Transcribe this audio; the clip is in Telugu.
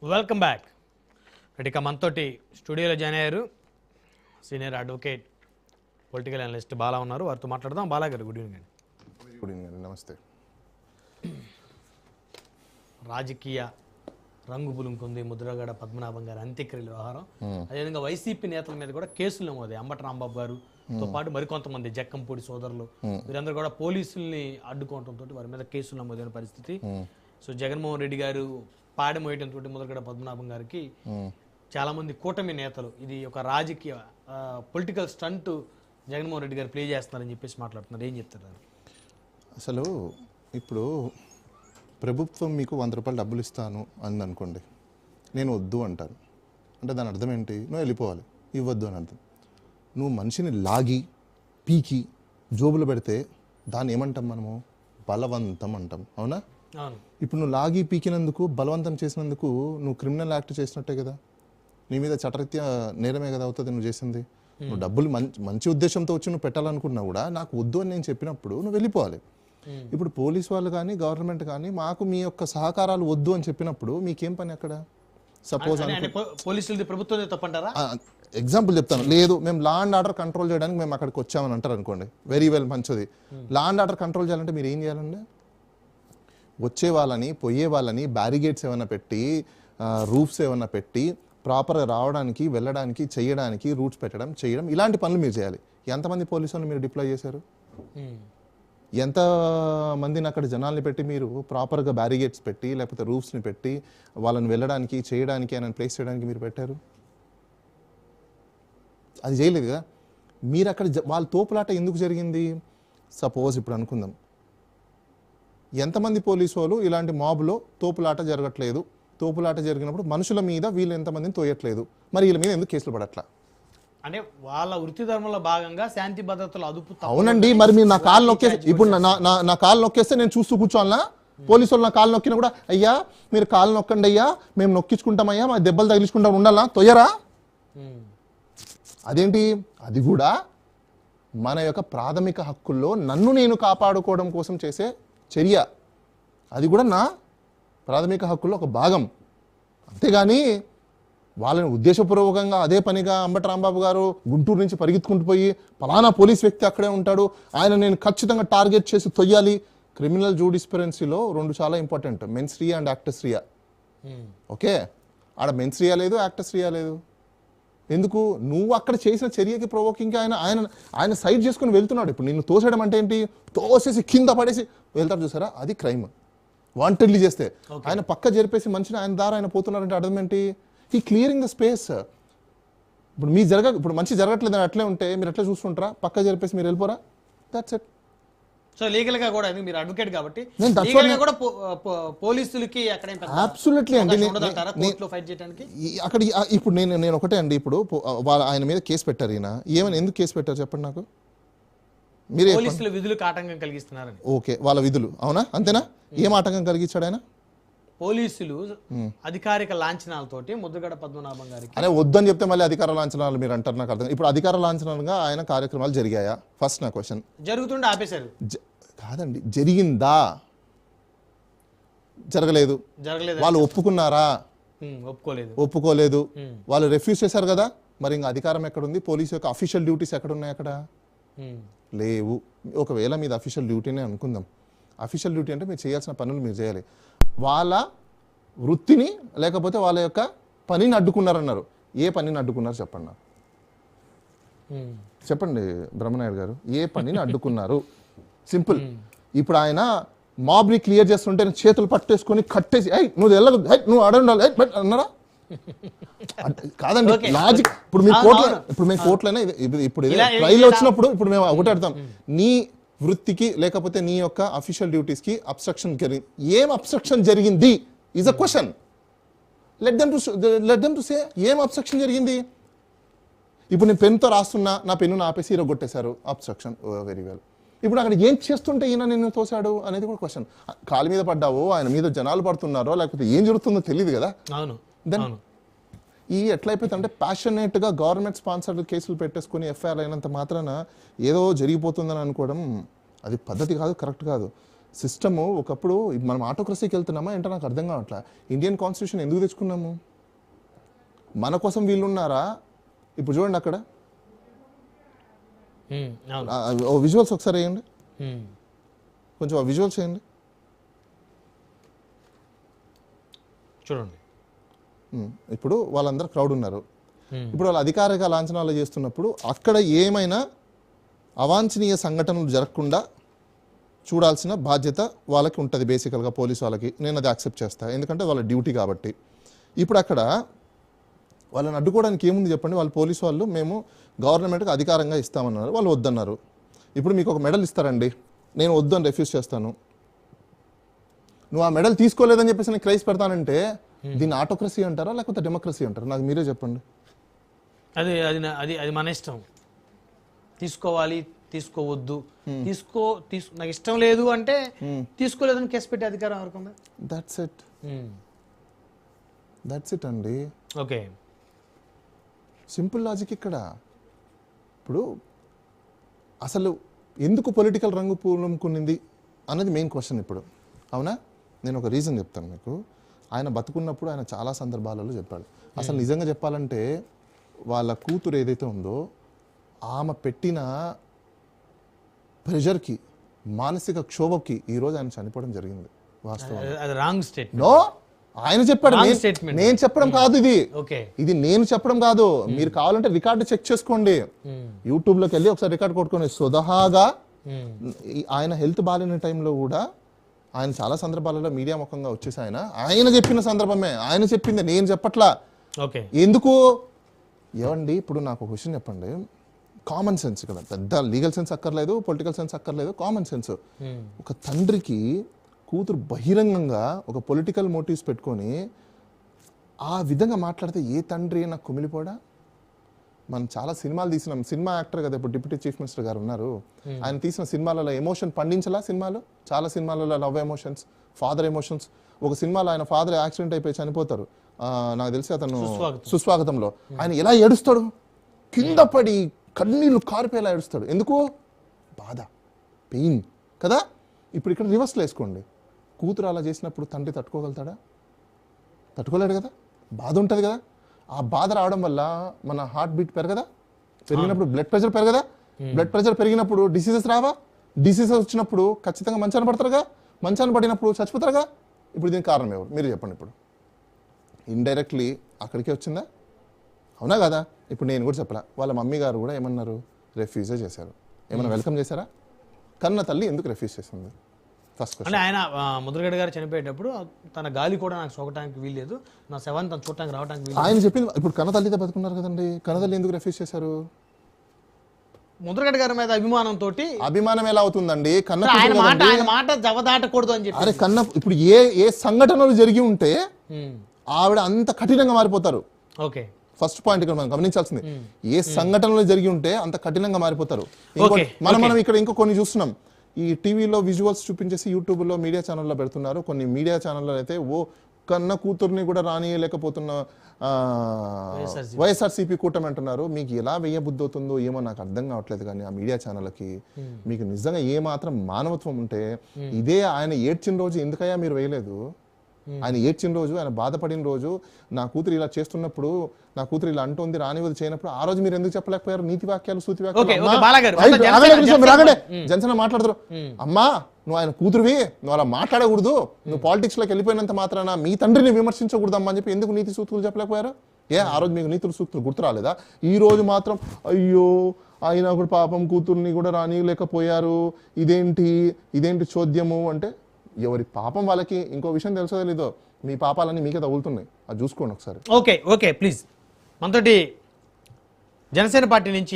Welcome back. ఇక మనతోటి స్టూడియోలో జాయిన్ అయ్యారు senior advocate political analyst Bala ఉన్నారు. వారితో మాట్లాడదాం. బాలా గారు గుడ్ ఈవినింగ్ అండి. గుడ్ ఈవినింగ్ అండి. నమస్తే. రాజకీయ రంగు పులుముకుంది ముద్రగడ పద్మనాభం గారి అంత్యక్రియల వ్యవహారం. అదేవిధంగా వైసీపీ నేతల మీద కూడా కేసులు నమోదు. అంబటి రాంబాబు గారుతో పాటు మరికొంతమంది జక్కంపూడి సోదరులు వీరందరూ కూడా పోలీసుల్ని అడ్డుకోవడంతో వారి మీద కేసులు నమోదైన పరిస్థితి. సో జగన్మోహన్ రెడ్డి గారు పాడమోయటంతో ముద్రగడ పద్మనాభం గారికి చాలా మంది కూటమి నేతలు ఇది ఒక రాజకీయ పొలిటికల్ స్టంట్ జగన్మోహన్ రెడ్డి గారు ప్లే చేస్తున్నారని చెప్పేసి మాట్లాడుతున్నారు. ఏం చెప్తారు? అసలు ఇప్పుడు ప్రభుత్వం మీకు 100 రూపాయలు డబ్బులు ఇస్తాను అని అనుకోండి, నేను వద్దు అంటాను అంటే దాని అర్థం ఏంటి? నువ్వు వెళ్ళిపోవాలి, ఇవ్వద్దు అని అర్థం. నువ్వు మనిషిని లాగి పీకి జోబులు పెడితే దాన్ని ఏమంటాం మనము? బలవంతం అంటాం. అవునా? ఇప్పుడు నువ్వు లాగి పీకినందుకు బలవంతం చేసినందుకు నువ్వు క్రిమినల్ యాక్ట్ చేసినట్టే కదా, నీ మీద చట్టరీత్యా నేరమే కదా అవుతుంది నువ్వు చేసింది. నువ్వు డబ్బులు మంచి ఉద్దేశంతో వచ్చి నువ్వు పెట్టాలనుకున్నా కూడా నాకు వద్దు అని నేను చెప్పినప్పుడు నువ్వు వెళ్ళిపోవాలి. ఇప్పుడు పోలీస్ వాళ్ళు కానీ గవర్నమెంట్ కానీ మాకు మీ యొక్క సహకారాలు వద్దు అని చెప్పినప్పుడు మీకేం పని అక్కడ? సపోజ్ ఎగ్జాంపుల్ చెప్తాను, లేదు మేము లా అండ్ ఆర్డర్ కంట్రోల్ చేయడానికి మేము అక్కడికి వచ్చామని అంటారు అనుకోండి, వెరీ వెల్, మంచిది. లా అండ్ ఆర్డర్ కంట్రోల్ చేయాలంటే మీరు ఏం చేయాలండి? వచ్చే వాళ్ళని పోయే వాళ్ళని బ్యారిగేడ్స్ ఏమైనా పెట్టి రూఫ్స్ ఏమైనా పెట్టి ప్రాపర్గా రావడానికి వెళ్ళడానికి చేయడానికి రూట్స్ పెట్టడం చేయడం ఇలాంటి పనులు మీరు చేయాలి. ఎంతమంది పోలీసులను మీరు డిప్లాయ్ చేశారు? ఎంతమందిని అక్కడ జనాల్ని పెట్టి మీరు ప్రాపర్గా బ్యారిగేట్స్ పెట్టి లేకపోతే రూఫ్స్ని పెట్టి వాళ్ళని వెళ్ళడానికి చేయడానికి ఆయన ప్లేస్ చేయడానికి మీరు పెట్టారు? అది చేయలేదు కదా. మీరు అక్కడ వాళ్ళ తోపులాట ఎందుకు జరిగింది? సపోజ్ ఇప్పుడు అనుకుందాం, ఎంతమంది పోలీసు వాళ్ళు ఇలాంటి మాబ్లో తోపులాట జరగట్లేదు, తోపులాట జరిగినప్పుడు మనుషుల మీద వీళ్ళు ఎంతమందిని తోయట్లేదు, మరి వీళ్ళ మీద ఎందుకు కేసులు పడట్లా? అంటే వాళ్ళ వృత్తి ధర్మంలో భాగంగా శాంతి భద్రతలు అదుపు. అవునండి, మరి మీరు నా కాలు నొక్కేసి ఇప్పుడు నా కాలు నొక్కేస్తే నేను చూస్తూ కూర్చోవాలా? పోలీసు వాళ్ళు నా కాలు నొక్కినా కూడా అయ్యా మీరు కాలు నొక్కండి అయ్యా మేము నొక్కించుకుంటామయ్యా మా దెబ్బలు తగిలించుకుంటాం ఉండాలా? తొయ్యరా? అదేంటి? అది కూడా మన యొక్క ప్రాథమిక హక్కుల్లో నన్ను నేను కాపాడుకోవడం కోసం చేసే చర్య, అది కూడా నా ప్రాథమిక హక్కుల్లో ఒక భాగం. అంతేగాని వాళ్ళని ఉద్దేశపూర్వకంగా అదే పనిగా అంబటి రాంబాబు గారు గుంటూరు నుంచి పరిగెత్తుకుంటూ పోయి పలానా పోలీస్ వ్యక్తి అక్కడే ఉంటాడు ఆయన నేను ఖచ్చితంగా టార్గెట్ చేసి తొయ్యాలి. క్రిమినల్ జూడిస్పెరెన్సీలో 2 చాలా important, mens rea and actus reus. Okay, ఆడ మెన్స్ రియా లేదు, యాక్టర్స్ రియా లేదు. ఎందుకు? నువ్వు అక్కడ చేసిన చర్యకి ప్రొవోకింగ్కి ఆయన సైడ్ చేసుకుని వెళ్తున్నాడు. ఇప్పుడు నిన్ను తోసేయడం అంటే ఏంటి? తోసేసి కింద పడేసి వెళ్తాడు చూసారా, అది క్రైమ్. వాంటెడ్లీ చేస్తే ఆయన పక్క జరిపేసి మనిషిని ఆయన దారా ఆయన పోతున్నారంటే అర్థం ఏంటి? ఈ క్లియరింగ్ ద స్పేస్. ఇప్పుడు ఇప్పుడు మంచి జరగట్లేదు అట్లే ఉంటే మీరు ఎట్లా చూస్తుంటారా? పక్క జరిపేసి మీరు వెళ్ళిపోరా? That's it. సో లీగల్ గా కూడా మీరు అడ్వకేట్ కాబట్టి పోలీసులకి అబ్సల్యూట్లీ అండి. అక్కడ ఇప్పుడు నేను ఒకటే అండి, ఇప్పుడు ఆయన మీద కేసు పెట్టారు. ఈయన ఏమైనా ఎందుకు కేసు పెట్టారు చెప్పండి నాకు? మీరే పోలీసుల విధులకు ఆటంకం కలిగిస్తున్నారని. ఓకే, వాళ్ళ విధులు అవునా? అంతేనా? ఏం ఆటంకం కలిగించాడు ఆయన? పోలీసులు అధికారిక లాంఛనాలతోటి ముద్రగడ పద్మనాభం గారికి అనే వద్దని చెప్తే మళ్ళీ అధికార లాంఛనాలు మీరు అంటారు. నాకు అర్థం. ఇప్పుడు అధికార లాంఛనాలుగా ఆయన కార్యక్రమాలు జరిగాయా? ఫస్ట్ నా క్వశ్చన్. జరుగుతుండే ఆపేశారు కాదండి, జరిగిందా? జరగలేదు. వాళ్ళు ఒప్పుకున్నారా? ఒప్పుకోలేదు. వాళ్ళు రిఫ్యూజ్ చేశారు కదా. మరి ఇంకా అధికారం ఎక్కడుంది? పోలీసు యొక్క అఫీషియల్ డ్యూటీస్ ఎక్కడున్నాయి? అక్కడ లేవు. ఒకవేళ మీద అఫీషియల్ డ్యూటీనే అనుకుందాం. అఫీషియల్ డ్యూటీ అంటే మీరు చేయాల్సిన పనులు మీరు చేయాలి. వాళ్ళ వృత్తిని లేకపోతే వాళ్ళ యొక్క పనిని అడ్డుకున్నారన్నారు. ఏ పనిని అడ్డుకున్నారు చెప్పండి నాకు. చెప్పండి బ్రహ్మనాయుడు గారు, ఏ పనిని అడ్డుకున్నారు? సింపుల్. ఇప్పుడు ఆయన మాబ్ని క్లియర్ చేస్తుంటే చేతులు పట్టేసుకొని కట్టేసి నువ్వు వెళ్ళదు నువ్వు అడగాలి అన్నారా? కాదండి, లాజిక్. ఇప్పుడు మేము కోర్టులోనే ఇప్పుడు ట్రైల్ వచ్చినప్పుడు ఇప్పుడు మేము ఒకటి అడతాం, నీ వృత్తికి లేకపోతే నీ యొక్క అఫీషియల్ డ్యూటీస్కి అబ్స్ట్రక్షన్ జరిగింది. ఏం అబ్స్ట్రక్షన్ జరిగింది is a question. Let them to say ఏం అబ్స్ట్రక్షన్ జరిగింది. ఇప్పుడు నేను పెన్తో రాస్తున్నా, నా పెన్నును ఆపేసి హీరో కొట్టేశారు, అబ్స్ట్రక్షన్. Very well. ఇప్పుడు అక్కడ ఏం చేస్తుంటే ఈయన నిన్ను తోసాడు అనేది కూడా క్వశ్చన్. కాలు మీద పడ్డావో ఆయన మీద జనాలు పడుతున్నారో లేకపోతే ఏం జరుగుతుందో తెలియదు కదా. దెన్ ఈ ఎట్లయిపోతుంది అంటే ప్యాషనేట్గా గవర్నమెంట్ స్పాన్సర్డ్ కేసులు పెట్టేసుకుని ఎఫ్ఐఆర్ అయినంత మాత్రాన ఏదో జరిగిపోతుందని అనుకోవడం అది పద్ధతి కాదు, కరెక్ట్ కాదు. సిస్టము ఒకప్పుడు మనం ఆటోక్రసీకి వెళ్తున్నామా ఏంటో నాకు అర్థం కావట్లా. ఇండియన్ కాన్స్టిట్యూషన్ ఎందుకు తెచ్చుకున్నాము? మన కోసం వీళ్ళు ఉన్నారా? ఇప్పుడు చూడండి అక్కడ ఓ విజువల్స్ ఒకసారి వేయండి, కొంచెం ఆ విజువల్స్ వేయండి చూడండి. ఇప్పుడు వాళ్ళందరూ క్రౌడ్ ఉన్నారు. ఇప్పుడు వాళ్ళు అధికారిక లాంఛనాలు చేస్తున్నప్పుడు అక్కడ ఏమైనా అవాంఛనీయ సంఘటనలు జరగకుండా చూడాల్సిన బాధ్యత వాళ్ళకి ఉంటుంది బేసికల్గా, పోలీసు వాళ్ళకి. నేను అది యాక్సెప్ట్ చేస్తాను, ఎందుకంటే వాళ్ళ డ్యూటీ కాబట్టి. ఇప్పుడు అక్కడ వాళ్ళని అడ్డుకోవడానికి ఏముంది చెప్పండి? వాళ్ళు పోలీసు వాళ్ళు మేము గవర్నమెంట్కి అధికారంగా ఇస్తామన్నారు, వాళ్ళు వద్దన్నారు. ఇప్పుడు మీకు ఒక మెడల్ ఇస్తారండి, నేను వద్దు అని రిఫ్యూజ్ చేస్తాను, నువ్వు ఆ మెడల్ తీసుకోలేదని చెప్పేసి నేను క్రైస్ పెడతానంటే దీన్ని ఆటోక్రసీ అంటారా లేకపోతే డెమోక్రసీ అంటారా? నాకు మీరే చెప్పండి. అది అది అది అది మన ఇష్టం. తీసుకోవాలి, తీసుకోవద్దు, నాకు ఇష్టం లేదు అంటే తీసుకోలేదని కేసు పెట్టే అధికారం ఎవరికి ఉంది? దట్స్ ఇట్ అండి. ఓకే, సింపుల్ లాజిక్ ఇక్కడ. ఇప్పుడు అసలు ఎందుకు పొలిటికల్ రంగు పూనుకునింది అన్నది మెయిన్ క్వశ్చన్ ఇప్పుడు, అవునా? నేను ఒక రీజన్ చెప్తాను మీకు. ఆయన బతుకున్నప్పుడు ఆయన చాలా సందర్భాలలో చెప్పాడు. అసలు నిజంగా చెప్పాలంటే వాళ్ళ కూతురు ఏదైతే ఉందో ఆమె పెట్టిన ప్రెషర్కి, మానసిక క్షోభకి ఈరోజు ఆయన చనిపోవడం జరిగింది. వాస్తవం నో, ఆయన చెప్పాడు, నేను చెప్పడం కాదు ఇది. ఇది నేను చెప్పడం కాదు. మీరు కావాలంటే రికార్డు చెక్ చేసుకోండి, యూట్యూబ్ లోకి వెళ్ళి ఒకసారి రికార్డు కొట్టుకోండి. స్వతహాగా ఆయన హెల్త్ బాగాలేని టైంలో కూడా ఆయన చాలా సందర్భాలలో మీడియా ముఖంగా వచ్చేసి ఆయన చెప్పిన సందర్భమే, ఆయన చెప్పింది, నేను చెప్పట్లా. ఎందుకు ఏమండి? ఇప్పుడు నాకు ఒక క్వశ్చన్ చెప్పండి. కామన్ సెన్స్ కదా, పెద్ద లీగల్ సెన్స్ అక్కర్లేదు, పొలిటికల్ సెన్స్ అక్కర్లేదు, కామన్ సెన్స్. ఒక తండ్రికి కూతురు బహిరంగంగా ఒక పొలిటికల్ మోటివ్స్ పెట్టుకొని ఆ విధంగా మాట్లాడితే ఏ తండ్రి నాకు కుమిలిపోడా? మనం చాలా సినిమాలు తీసినాం, సినిమా యాక్టర్ కదా ఇప్పుడు డిప్యూటీ చీఫ్ మినిస్టర్ గారు ఉన్నారు, ఆయన తీసిన సినిమాలలో ఎమోషన్ పండించలా? సినిమాలు చాలా సినిమాలలో లవ్ ఎమోషన్స్, ఫాదర్ ఎమోషన్స్. ఒక సినిమాలో ఆయన ఫాదర్ యాక్సిడెంట్ అయిపోయి చనిపోతారు, నాకు తెలిసి అతను సుస్వాగతంలో ఆయన ఎలా ఏడుస్తాడు, కింద పడి కన్నీళ్ళు కారిపోయేలా ఏడుస్తాడు. ఎందుకు? బాధ, పెయిన్ కదా. ఇప్పుడు ఇక్కడ రివర్స్లో వేసుకోండి, కూతురు అలా చేసినప్పుడు తండ్రి తట్టుకోగలుగుతాడా? తట్టుకోలేడు కదా, బాధ ఉంటుంది కదా. ఆ బాధ రావడం వల్ల మన హార్ట్ బీట్ పెరిగినప్పుడు బ్లడ్ ప్రెషర్ పెరగదా? బ్లడ్ ప్రెషర్ పెరిగినప్పుడు డిసీజెస్ రావా? డిసీజెస్ వచ్చినప్పుడు ఖచ్చితంగా మంచాన పడతారుగా, మంచాన పడినప్పుడు చచ్చిపోతారుగా. ఇప్పుడు దీనికి కారణం ఎవరు? మీరు చెప్పండి. ఇప్పుడు ఇండైరెక్ట్లీ అక్కడికే వచ్చిందా? అవునా కదా? ఇప్పుడు నేను కూడా చెప్పలా, వాళ్ళ మమ్మీ గారు కూడా ఏమన్నారు? రెఫ్యూజే చేశారు. ఏమన్నా వెల్కమ్ చేశారా? కన్న తల్లి ఎందుకు రెఫ్యూజ్ చేసింది? ఫస్ట్ అంటే ఆయన ముద్రగడ గారు చనిపోయేటప్పుడు తన గాలి కూడా నాకు సోకటానికి వీల్లేదు, నా శవాన్ని తను చూడటానికి రావడానికి వీలు. ఆయన చెప్పింది. ఇప్పుడు కన్న తల్లితో బతుకున్నారు కదండి, కన్న తల్లి ఎందుకు రెఫ్యూజ్ చేశారు? ముద్రగడ గారి మీద అభిమానంతో. అభిమానం ఎలా అవుతుందండి? ఆయన మాట జవదాటకూడదు అని చెప్పి. అరే కన్న, ఇప్పుడు ఏ సంఘటనలు జరిగి ఉంటే ఆవిడ అంత కఠినంగా మారిపోతారు. ఓకే, ఫస్ట్ పాయింట్ ఇక్కడ మనం గమనించాల్సింది, ఏ సంఘటనలు జరిగి ఉంటే అంత కఠినంగా మారిపోతారు. మనం ఇక్కడ ఇంకో కొన్ని చూస్తున్నాం, ఈ టీవీలో విజువల్స్ చూపించేసి యూట్యూబ్లో మీడియా ఛానల్లో పెడుతున్నారు. కొన్ని మీడియా ఛానల్లో అయితే ఓ కన్న కూతుర్ని కూడా రానియలేకపోతున్న వైఎస్ఆర్సీపీ కూటమి అంటున్నారు. మీకు ఎలా వెయ్యబుద్ధి అవుతుందో ఏమో నాకు అర్థం కావట్లేదు. కానీ ఆ మీడియా ఛానళ్ళకి మీకు నిజంగా ఏ మాత్రం మానవత్వం ఉంటే ఇదే ఆయన ఏడ్చిన రోజు ఎందుకయ్యా మీరు వేయలేదు? ఆయన ఏడ్చిన రోజు, ఆయన బాధపడిన రోజు, నా కూతురు ఇలా చేస్తున్నప్పుడు, నా కూతురు ఇలా అంటుంది రానివది చేయనప్పుడు, ఆ రోజు మీరు ఎందుకు చెప్పలేకపోయారు? నీతి వాక్యాలు, సూతి వాక్యాలు. జనసేన మాట్లాడతారు, అమ్మా నువ్వు ఆయన కూతురువి, నువ్వు అలా మాట్లాడకూడదు, నువ్వు పాలిటిక్స్ లోకి వెళ్ళిపోయినంత మాత్రాన మీ తండ్రిని విమర్శించకూడదు అమ్మా అని చెప్పి ఎందుకు నీతి సూతులు చెప్పలేకపోయారు? ఆ రోజు మీకు నీతులు సూక్తులు గుర్తు రాలేదా? ఈ రోజు మాత్రం అయ్యో ఆయన కూడా పాపం కూతుర్ని కూడా రానియలేకపోయారు, ఇదేంటి చోద్యము అంటే, ఎవరి పాపం వాళ్ళకి. ఇంకో విషయం తెలుసో తెలీదో, మీ పాపాలన్నీ మీకే తగులుతున్నాయి, అది చూసుకోండి ఒకసారి. Okay please. మనతోటి జనసేన పార్టీ నుంచి